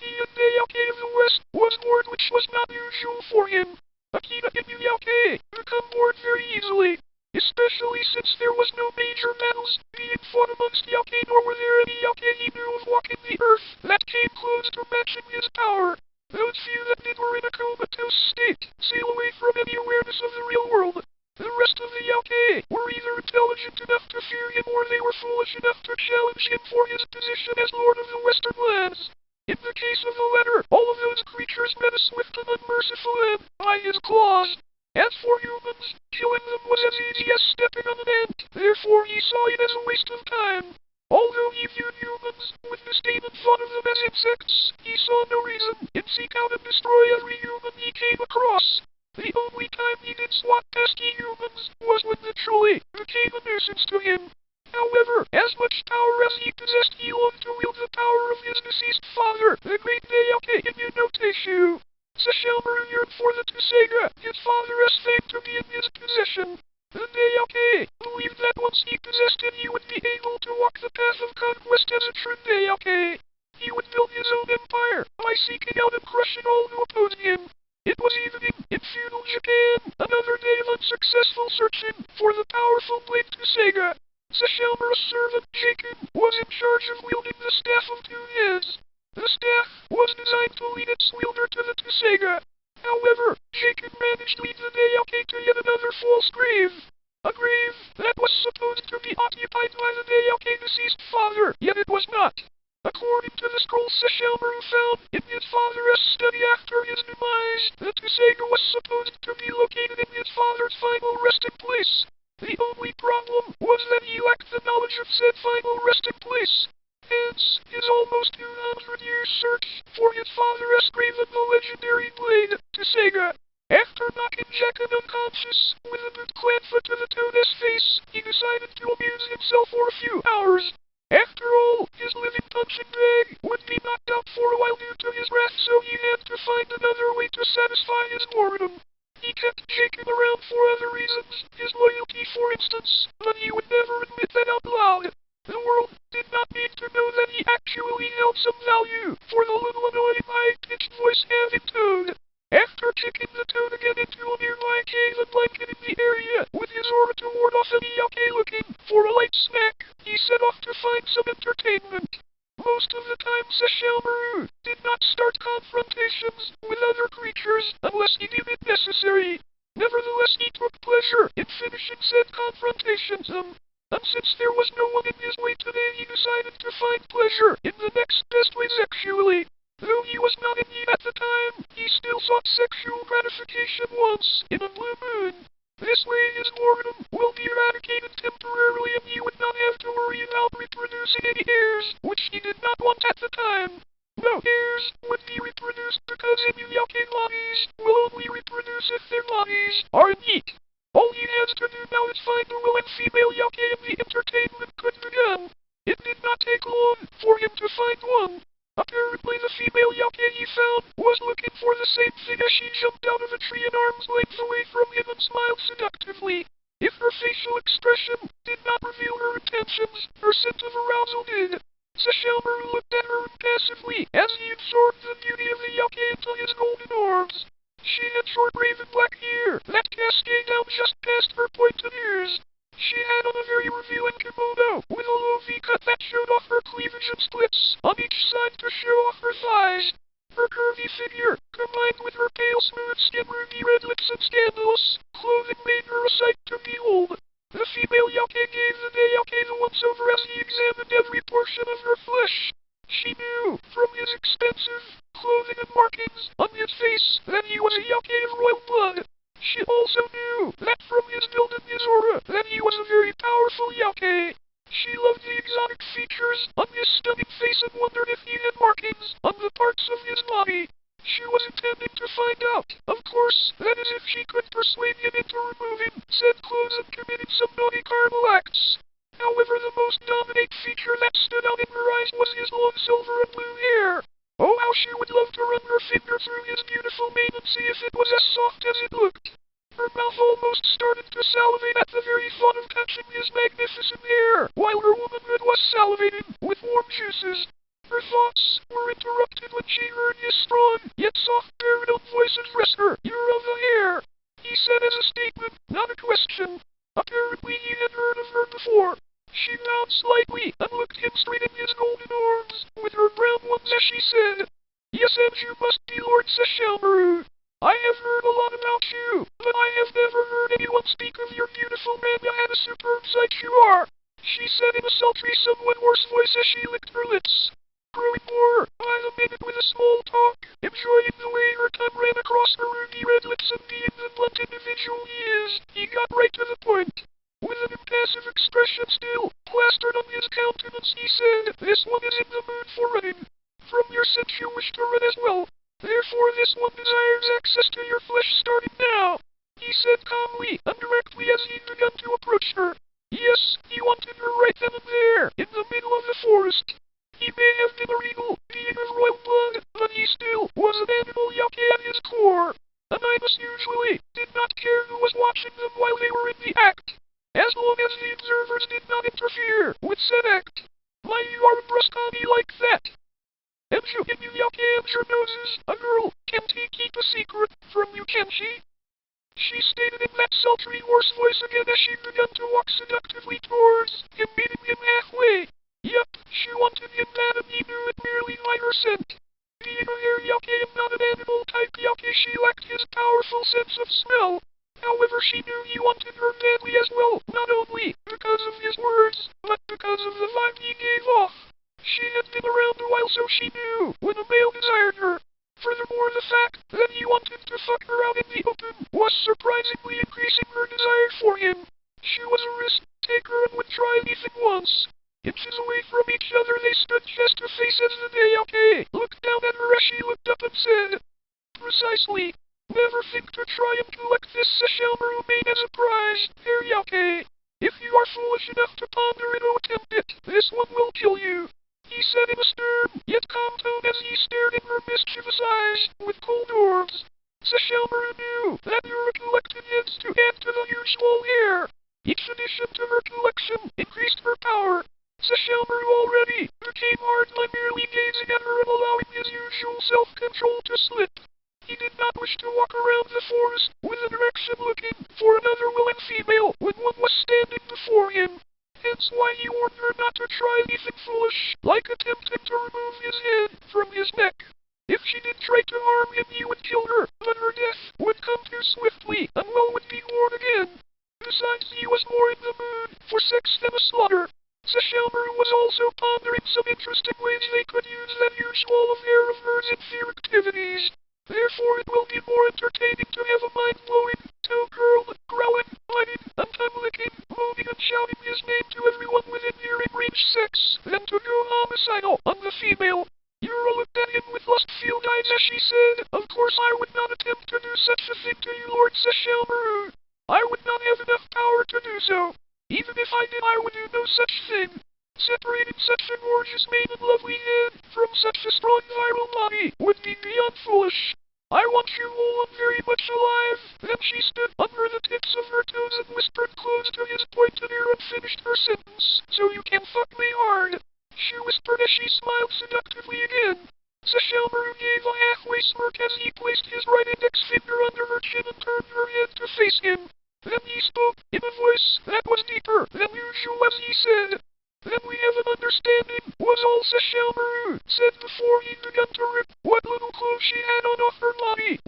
He and Nayake of the West was bored, which was not usual for him. Akita and Nayake become bored very easily, especially since there was no major battles being fought amongst Yake, nor were there any Yake he knew of walking the earth that came close to matching his power. Those few that did were in a comatose state, sail away from any awareness of the real world. The rest of the Yake were either intelligent enough to fear him, or they were foolish enough to challenge him for his position as Lord of the Western Lands. In the case of the latter, all of those creatures met a swift and unmerciful end by his claws. As for humans, killing them was as easy as stepping on an ant, therefore he saw it as a waste of time. Although he viewed humans with disdain and thought of them as insects, he saw no reason in seek out and destroy every human he came across. The only time he did swat pesky humans was when the trolley became a nuisance to him. However, as much power as he possessed, he longed to wield the power of his deceased father, the great Nayake Inuyoteshu. Sesshomaru yearned for the Tsusaga, his father's fame, to be in his possession. The Nayake believed that once he possessed it, he would be able to walk the path of conquest as a true Nayake. He would build his own empire by seeking out and crushing all who opposed him. It was evening in feudal Japan, another day of unsuccessful searching for the powerful blade Tsusaga. Sesshomaru's servant, Jaken, was in charge of wielding the Staff of Two Heads. The staff was designed to lead its wielder to the Tsusaga. However, Jaken managed to lead the Nayake to yet another false grave. A grave that was supposed to be occupied by the Nayake deceased father, yet it was not. According to the scroll Sesshomaru found in his father's study after his demise, the Tsusaga was supposed to be located in his father's final resting place. The only problem was that he lacked the knowledge of said final resting place. Hence, his almost 200-year search for his father's grave and the legendary blade, Tsusaga. After knocking Jaken unconscious with a boot-clad foot to the toad's face, he decided to amuse himself for a few hours. After all, his living punching bag would be knocked out for a while due to his wrath, so he had to find another way to satisfy his boredom. He kept Jaken around for other reasons, his loyalty for instance, but he would never admit that out loud. The world did not need to know that he actually held some value for the little annoying high-pitched voice having toad. After kicking the toad again into a nearby cave and blanketing the area with his aura to ward off any Yake looking for a light snack, he set off to find some entertainment. Most of the time Sesshomaru did not start confrontations with other creatures unless he deemed it necessary. Nevertheless, he took pleasure in finishing said confrontations, and since there was no one in his way today, he decided to find pleasure in the next best way sexually. Though he was not in need at the time, he still sought sexual gratification once in a blue moon. This way his boredom will be eradicated temporarily, and he would not have to worry about reproducing any heirs, which he did not want at the time. No heirs would be reproduced because Inuyake bodies will only reproduce if their bodies are in heat. All he has to do now is find a willing female Yake and the entertainment could begin. It did not take long for him to find one. Apparently the female Yake he found was looking for the same thing as she jumped out of a tree an arm's length away from him and smiled seductively. If her facial expression did not reveal her intentions, her scent of arousal did. Sesshomaru looked at her impassively as he absorbed the beauty of the Yake into his golden orbs. She had short raven black hair that cascaded down just past her pointed ears. She had on a very revealing kimono with a low V-cut that showed off her cleavage and splits on each side to show off her thighs. Her curvy figure, combined with her pale smooth skin, ruby red lips, and scandalous clothing made her a sight to behold. The female Yake gave the Nayake the once-over as he examined every portion of her flesh. She knew, from his extensive clothing and markings on his face, that he was a Yake of royal blood. She also knew that from his build and his aura that he was a very powerful Yake. She loved the exotic features on his stunning face and wondered if he had markings on the parts of his body. She was intending to find out, of course, that is if she could persuade him into removing said clothes and committing some naughty carnal acts. However, the most dominant feature that stood out in her eyes was his long silver and blue hair. Oh, how she would love to run her finger through his beautiful mane and see if it was as soft as it looked. Her mouth almost started to salivate at the very thought of touching his magnificent hair, while her womanhood was salivating with warm juices. Her thoughts were interrupted when she She bowed slightly and looked him straight in his golden orbs, with her brown ones as she said, "Yes, and you must be Lord Sesshalmaru. I have heard a lot about you, but I have never heard anyone speak of your beautiful manga and a superb sight you are," she said in a sultry, somewhat hoarse voice as she licked her lips. Growing more by the minute with a small talk, enjoying the way her tongue ran across her ruby red lips and being the blunt individual he is, he got right to the point. With an impassive expression still plastered on his countenance, he said, "This one is in the mood for running. From your scent you wish to run as well. Therefore this one desires access to your flesh starting now," he said calmly and directly as he began to approach her. Yes, he wanted her right then and there, in the middle of the forest. He may have been a regal, being of royal blood, but he still was an animal yake at his core. And Ibis usually did not care who was watching them while they were in the act, as long as the observers did not interfere with said act. "Why, you are a bruscani like that. And you in you yake and your noses, a girl, can't he keep a secret from you, can she?" She stated in that sultry hoarse voice again as she began to walk seductively towards him, meeting him halfway. Yep, she wanted him bad and he knew it merely by her scent. Being a hair yake and not an animal type yake, she lacked his powerful sense of smell. However, she knew he wanted her badly as well, not only because of his words, but because of the vibe he gave off. She had been around a while, so she knew when a male desired her. Furthermore, the fact that he wanted to fuck her out in the open was surprisingly increasing her desire for him. She was a risk taker and would try anything once. Inches away from each other, they stood face to face as the Dayake looked down at her as she looked up and said, "Precisely. Never think to try and collect this Sesshalmaru maid as a prize, Hair Yake. If you are foolish enough to ponder it or attempt it, this one will kill you," he said in a stern, yet calm tone as he stared in her mischievous eyes with cold orbs. Sesshalmaru knew that Yura collected heads to add to the usual hair. Each addition to her collection increased her power. Sesshalmaru already became hard by merely gazing at her and allowing his usual self-control to slip. He did not wish to walk around the forest with an erection looking for another willing female when one was standing before him. Hence why he warned her not to try anything foolish, like attempting to remove his head from his neck. If she did try to harm him, he would kill her, but her death would come too swiftly and well would be warned again. Besides, he was more in the mood for sex than a slaughter. Sesshalmaru was also pondering some interesting ways they could use that huge wall of hair of hers in their activities. Therefore it will be more entertaining to have a mind-blowing, toe-curled, growling, biting, and tongue-licking, moaning and shouting his name to everyone within hearing range sex than to go homicidal on the female. Yura looked at him with lust-filled eyes as she said, "Of course I would not attempt to do such a thing to you, Lord Sesshalmaru. I would not have enough power to do so. Even if I did, I would do no such thing. Separating such a gorgeous maid and lovely head from such a strong virile body would be beyond foolish. I want you whole and very much alive." Then she stood under the tips of her toes and whispered close to his pointed ear and finished her sentence. "So you can fuck me hard," she whispered as she smiled seductively again. Sesshalmaru gave a halfway smirk as he placed his right index finger under her chin and turned her head to face him. Then he spoke, in a voice that was deeper than usual as he said, "Then we have an understanding," was all Sesshalmaru said before he began to rip what little clothes she had on off her body